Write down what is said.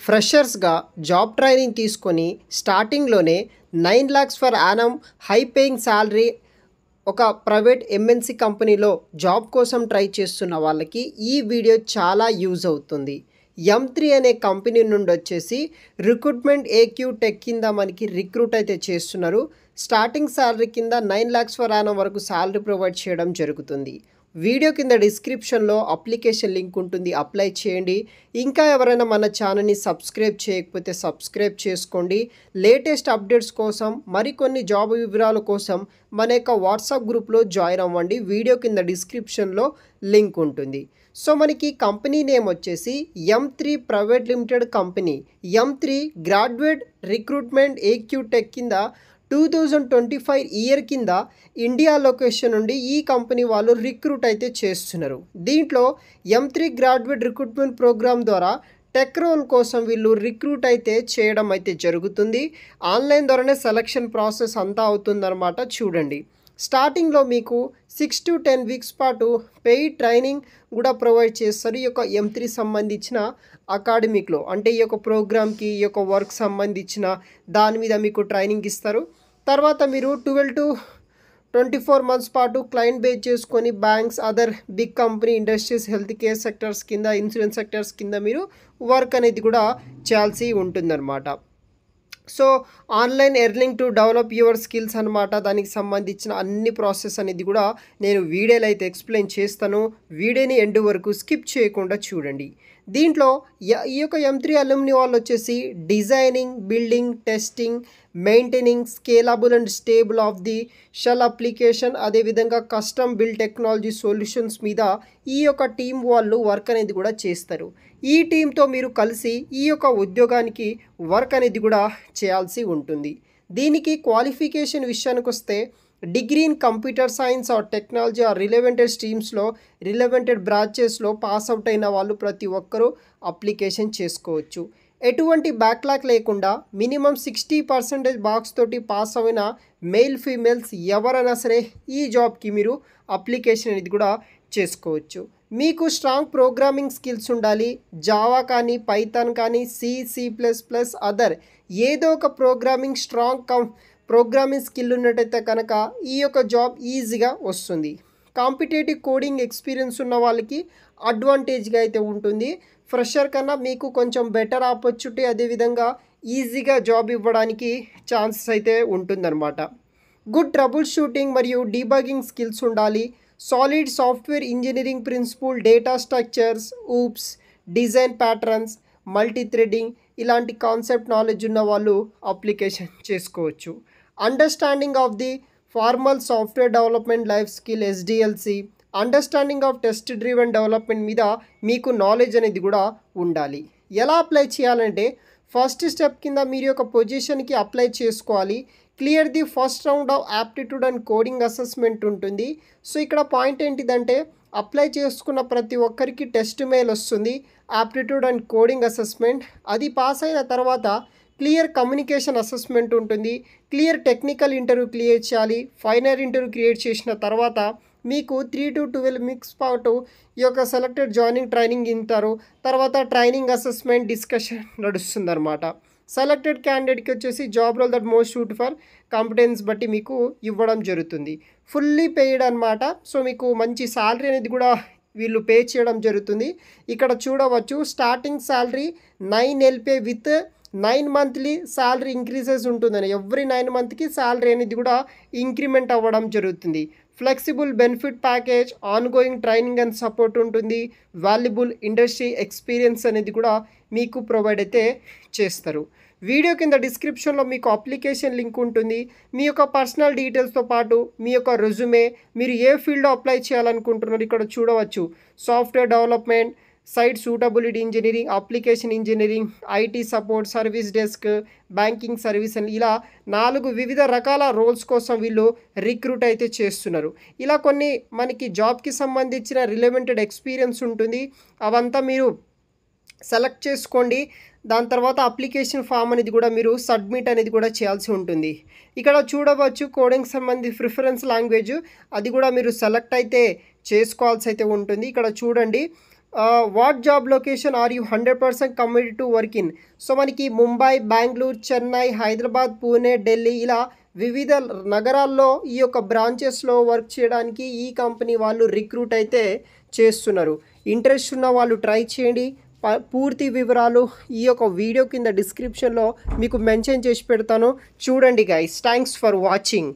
ఫ్రెషర్స్గా job training తీసుకొని స్టార్టింగ్లోనే 9 lakhs for annum high paying salary ఒక ప్రైవేట్ ఎంఎన్సి కంపెనీలో జాబ్ కోసం ట్రై చేస్తున్న వాళ్ళకి ఈ వీడియో చాలా యూజ్ అవుతుంది. M3 అనే కంపెనీ నుండి వచ్చేసి రిక్రూట్మెంట్ ఏక్యూ టెక్ కింద మనకి రిక్రూట్ అయితే చేస్తున్నారు. స్టార్టింగ్ శాలరీ కింద 9 lakhs ఫర్ యానమ్ వరకు శాలరీ ప్రొవైడ్ చేయడం జరుగుతుంది. వీడియో కింద డిస్క్రిప్షన్లో అప్లికేషన్ లింక్ ఉంటుంది, అప్లై చేయండి. ఇంకా ఎవరైనా మన ఛానల్ని సబ్స్క్రైబ్ చేయకపోతే సబ్స్క్రైబ్ చేసుకోండి. లేటెస్ట్ అప్డేట్స్ కోసం మరికొన్ని జాబ్ వివరాల కోసం మన యొక్క వాట్సాప్ గ్రూప్లో జాయిన్ అవ్వండి. వీడియో కింద డిస్క్రిప్షన్లో లింక్ ఉంటుంది. సో మనకి కంపెనీ నేమ్ వచ్చేసి M3 private limited company. M3 graduate recruitment AQ tech కింద 2025 ఇయర్ కింద ఇండియా లొకేషన్ నుండి ఈ కంపెనీ వాళ్ళు రిక్రూట్ అయితే చేస్తున్నారు. దీంట్లో M3 గ్రాడ్యుయేట్ రిక్రూట్మెంట్ ప్రోగ్రామ్ ద్వారా టెక్ రోల్ కోసం వీళ్ళు రిక్రూట్ అయితే చేయడం అయితే జరుగుతుంది. ఆన్లైన్ ద్వారానే సెలక్షన్ ప్రాసెస్ అంతా అవుతుందన్నమాట. చూడండి, స్టార్టింగ్లో మీకు 6 to 10 వీక్స్ పాటు పెయిడ్ ట్రైనింగ్ కూడా ప్రొవైడ్ చేస్తారు. ఈ యొక్క M3 సంబంధించిన అకాడమిక్లో, అంటే ఈ యొక్క ప్రోగ్రామ్కి ఈ యొక్క వర్క్ సంబంధించిన దాని మీద మీకు ట్రైనింగ్ ఇస్తారు. తర్వాత మీరు 12 to 24 months పాటు క్లయింట్ బేస్ చేసుకొని banks, other big company, industries, health care sectors కింద, ఇన్సూరెన్స్ సెక్టర్స్ కింద మీరు వర్క్ అనేది కూడా చేయాల్సి ఉంటుందన్నమాట. So online earning to develop your skills అనమాట. దానికి సంబంధించిన అన్ని ప్రాసెస్ అనేది కూడా నేను వీడియోలో అయితే ఎక్స్ప్లెయిన్ చేస్తాను. వీడియోని ఎండ్ వరకు స్కిప్ చేయకుండా చూడండి. దీంట్లో ఈ యొక్క M3 అలుమ్ని వాళ్ళు వచ్చేసి designing, building, testing, maintaining scalable and stable off the shelf application, అదేవిధంగా కస్టమ్ బిల్డ్ టెక్నాలజీ సొల్యూషన్స్ మీద ఈ యొక్క టీం వాళ్ళు వర్క్ అనేది కూడా చేస్తారు. ఈ టీంతో మీరు కలిసి ఈ యొక్క ఉద్యోగానికి వర్క్ అనేది కూడా చేయాల్సి ఉంటుంది. దీనికి క్వాలిఫికేషన్ విషయానికి వస్తే degree in computer science or technology or relevant స్ట్రీమ్స్లో, రిలవెంటెడ్ బ్రాంచెస్లో పాస్ అవుట్ అయిన వాళ్ళు ప్రతి ఒక్కరూ అప్లికేషన్ చేసుకోవచ్చు. ఎటువంటి బ్యాక్లాగ్ లేకుండా మినిమం 60% మార్క్స్ తోటి పాస్ అయిన మెయిల్, ఫీమేల్స్ ఎవరైనా సరే ఈ జాబ్కి మీరు అప్లికేషన్ అనేది కూడా చేసుకోవచ్చు. మీకు స్ట్రాంగ్ ప్రోగ్రామింగ్ స్కిల్స్ ఉండాలి. జావా కానీ, పైథాన్ కానీ, C++, అదర్ ఏదో ఒక ప్రోగ్రామింగ్ స్కిల్ ఉన్నట్టయితే కనుక ఈ యొక్క జాబ్ ఈజీగా వస్తుంది. కాంపిటేటివ్ కోడింగ్ ఎక్స్పీరియన్స్ ఉన్న వాళ్ళకి అడ్వాంటేజ్గా అయితే ఉంటుంది. ఫ్రెషర్ కన్నా మీకు కొంచెం బెటర్ ఆపర్చునిటీ, అదేవిధంగా ఈజీగా జాబ్ ఇవ్వడానికి ఛాన్సెస్ అయితే ఉంటుందన్నమాట. గుడ్ ట్రబుల్ షూటింగ్ మరియు డీబగింగ్ స్కిల్స్ ఉండాలి. Solid software engineering principle, data structures, OOPs, design patterns, multi threading ఇలాంటి కాన్సెప్ట్ నాలెడ్జ్ ఉన్న వాళ్ళు అప్లికేషన్ చేసుకోవచ్చు. Understanding of the formal software development life skill SDLC, understanding of test driven development మీద మీకు knowledge అనేది కూడా ఉండాలి. ఎలా అప్లై చేయాలంటే ఫస్ట్ స్టెప్ కింద మీరు యొక్క పొజిషన్కి అప్లై చేసుకోవాలి. Clear the first round of aptitude and coding assessment ఉంటుంది. సో ఇక్కడ పాయింట్ ఏంటిదంటే అప్లై చేసుకున్న ప్రతి ఒక్కరికి టెస్ట్ మెయిల్ వస్తుంది, యాప్టిట్యూడ్ అండ్ కోడింగ్ అసెస్మెంట్. అది పాస్ అయిన తర్వాత క్లియర్ కమ్యూనికేషన్ అసెస్మెంట్ ఉంటుంది. క్లియర్ టెక్నికల్ ఇంటర్వ్యూ క్లియర్ చేయాలి. ఫైనల్ ఇంటర్వ్యూ క్రియేట్ చేసిన తర్వాత మీకు 3 to 12 వీక్స్ పాటు ఈ యొక్క సెలెక్టెడ్ జాయినింగ్ ట్రైనింగ్ ఇస్తారు. తర్వాత ట్రైనింగ్ అసెస్మెంట్ డిస్కషన్ నడుస్తుందన్నమాట. సెలెక్టెడ్ క్యాండిడేట్కి వచ్చేసి job role that most suit for competence బట్టి మీకు ఇవ్వడం జరుగుతుంది. ఫుల్లీ పెయిడ్ అనమాట. సో మీకు మంచి శాలరీ అనేది కూడా వీళ్ళు పే చేయడం జరుగుతుంది. ఇక్కడ చూడవచ్చు, starting salary 9 LPA with 9 monthly salary increases ఉంటుందని. ఎవ్రీ 9 monthకి శాలరీ అనేది కూడా ఇంక్రిమెంట్ అవ్వడం జరుగుతుంది. Flexible benefit package, ongoing training and support ఉంటుంది. వాల్యుబుల్ ఇండస్ట్రీ ఎక్స్పీరియన్స్ అనేది కూడా మీకు ప్రొవైడ్ అయితే చేస్తారు. వీడియో కింద డిస్క్రిప్షన్లో మీకు అప్లికేషన్ లింక్ ఉంటుంది. మీ యొక్క పర్సనల్ డీటెయిల్స్తో పాటు మీ యొక్క రెజ్యూమే, మీరు ఏ ఫీల్డ్లో అప్లై చేయాలనుకుంటున్నారు ఇక్కడ చూడవచ్చు. Software development, site suitability engineering, application engineering, IT support, service desk, banking service అని ఇలా 4 వివిధ రకాల రోల్స్ కోసం వీళ్ళు రిక్రూట్ అయితే చేస్తున్నారు. ఇలా కొన్ని మనకి జాబ్కి సంబంధించిన రిలవెంటెడ్ ఎక్స్పీరియన్స్ ఉంటుంది. అవంతా మీరు సెలెక్ట్ చేసుకోండి. దాని తర్వాత అప్లికేషన్ ఫామ్ అనేది కూడా మీరు సబ్మిట్ అనేది కూడా చేయాల్సి ఉంటుంది. ఇక్కడ చూడవచ్చు కోడింగ్ సంబంధించి ప్రిఫరెన్స్ లాంగ్వేజ్ అది కూడా మీరు సెలెక్ట్ అయితే చేసుకోవాల్సి అయితే ఉంటుంది. ఇక్కడ చూడండి, what job location or you 100% committed to work in? So మనకి ముంబై, బెంగళూరు, చెన్నై, హైదరాబాద్, పూణే, ఢిల్లీ ఇలా వివిధ నగరాల్లో ఈ యొక్క బ్రాంచెస్లో వర్క్ చేయడానికి ఈ కంపెనీ వాళ్ళు రిక్రూట్ అయితే చేస్తున్నారు. ఇంట్రెస్ట్ ఉన్న వాళ్ళు ట్రై చేయండి. పూర్తి వివరాలు ఈ యొక్క వీడియో కింద డిస్క్రిప్షన్లో మీకు మెన్షన్ చేసి పెడతాను. చూడండి గైస్. Thanks for watching.